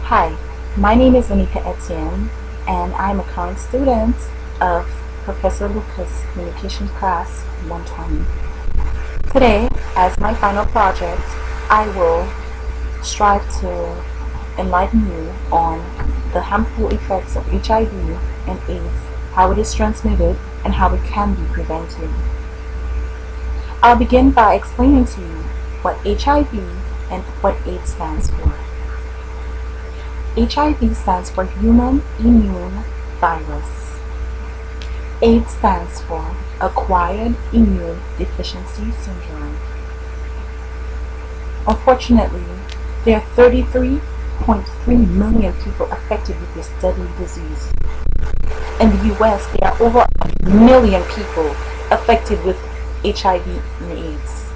Hi, my name is Anika Etienne, and I'm a current student of Professor Lucas' Communication Class 120. Today, as my final project, I will strive to enlighten you on the harmful effects of HIV and AIDS, how it is transmitted, and how it can be prevented. I'll begin by explaining to you what HIV and what AIDS stands for. HIV stands for Human Immune Virus. AIDS stands for Acquired Immune Deficiency Syndrome. Unfortunately, there are 33.3 million people affected with this deadly disease. In the US, there are over 1 million people affected with HIV and AIDS.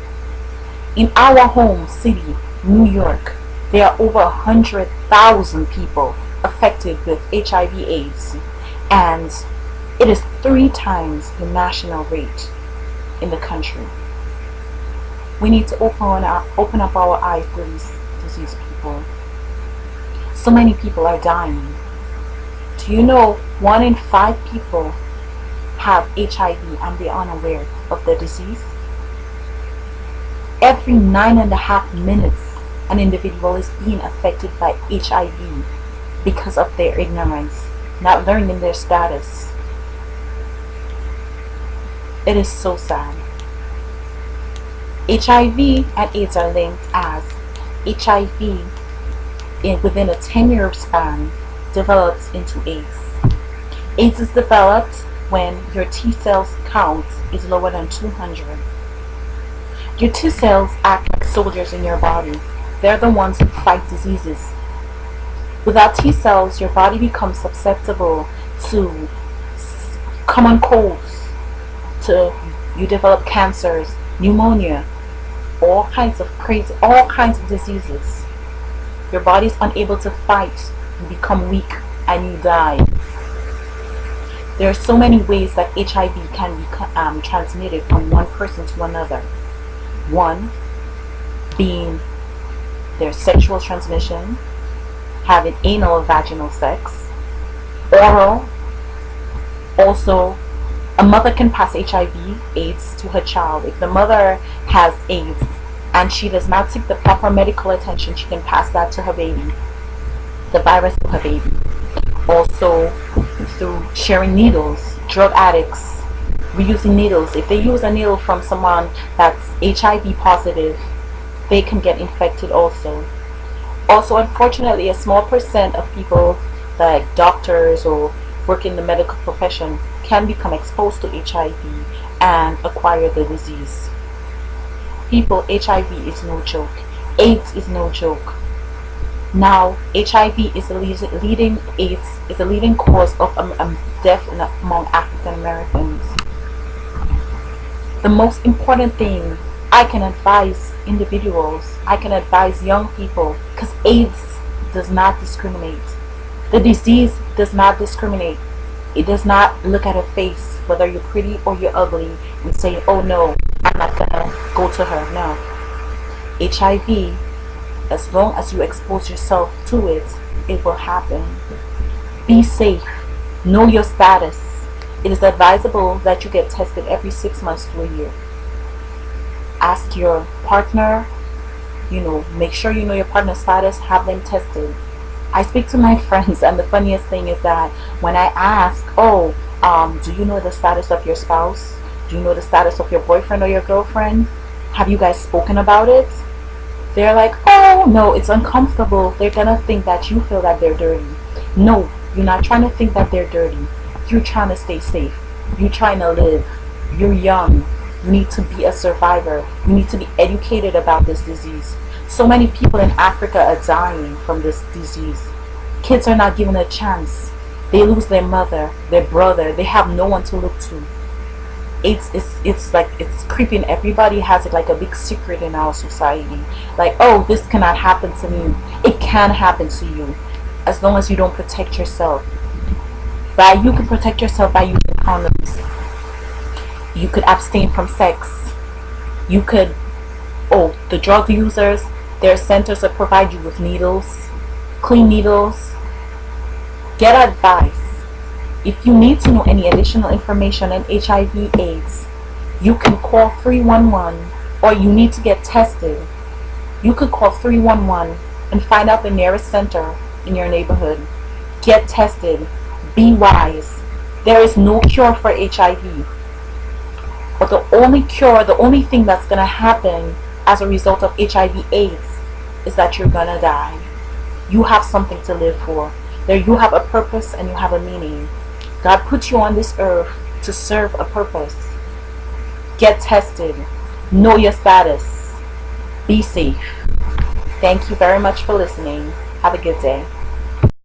In our home city, New York, there are over 100,000 people affected with HIV/AIDS, and it is 3 times the national rate in the country. We need to open up our eyes to these disease people. So many people are dying. Do you know 1 in 5 people have HIV and they are unaware of the disease? Every 9.5 minutes, an individual is being affected by HIV because of their ignorance, not learning their status. It is so sad. HIV and AIDS are linked, as HIV within a 10-year span develops into AIDS. AIDS is developed when your T cells count is lower than 200. Your T cells act like soldiers in your body. They're the ones who fight diseases. Without T cells, your body becomes susceptible to common colds, you develop cancers, pneumonia, all kinds of diseases. Your body's unable to fight, you become weak, and you die. There are so many ways that HIV can be transmitted from one person to another. One being their sexual transmission, having anal or vaginal sex, oral. Also, a mother can pass HIV/AIDS to her child. If the mother has AIDS and she does not seek the proper medical attention, she can pass that to her baby, the virus to her baby. Also, through sharing needles, drug addicts reusing needles. If they use a needle from someone that's HIV positive, they can get infected also. Also, unfortunately, a small percent of people, like doctors or work in the medical profession, can become exposed to HIV and acquire the disease. People, HIV is no joke. AIDS is no joke. Now, HIV is the leading cause of death among African Americans. The most important thing I can advise individuals, I can advise young people, because AIDS does not discriminate. The disease does not discriminate. It does not look at a face, whether you're pretty or you're ugly, and say, oh no, I'm not gonna go to her. No. HIV, as long as you expose yourself to it, it will happen. Be safe. Know your status. It is advisable that you get tested every 6 months to a year. Ask your partner, make sure you know your partner's status, have them tested. I speak to my friends, and the funniest thing is that when I ask, do you know the status of your spouse? Do you know the status of your boyfriend or your girlfriend? Have you guys spoken about it? They're like, oh no, it's uncomfortable. They're gonna think that you feel that they're dirty. No, you're not trying to think that they're dirty. You're trying to stay safe. You're trying to live. You're young. You need to be a survivor. You need to be educated about this disease. So many people in Africa are dying from this disease. Kids are not given a chance. They lose their mother, their brother. They have no one to look to. It's creeping. Everybody has it like a big secret in our society. Like, oh, this cannot happen to me. It can happen to you, as long as you don't protect yourself. You can protect yourself by using condoms. You could abstain from sex. You could, the drug users, there are centers that provide you with needles. clean needles, get advice. If you need to know any additional information on HIV/AIDS, you can call 311, or you need to get tested. You could call 311 and find out the nearest center in your neighborhood. Get tested. Be wise. There is no cure for HIV. But the only cure, the only thing that's going to happen as a result of HIV/AIDS is that you're going to die. You have something to live for. There you have a purpose and you have a meaning. God put you on this earth to serve a purpose. Get tested. Know your status. Be safe. Thank you very much for listening. Have a good day.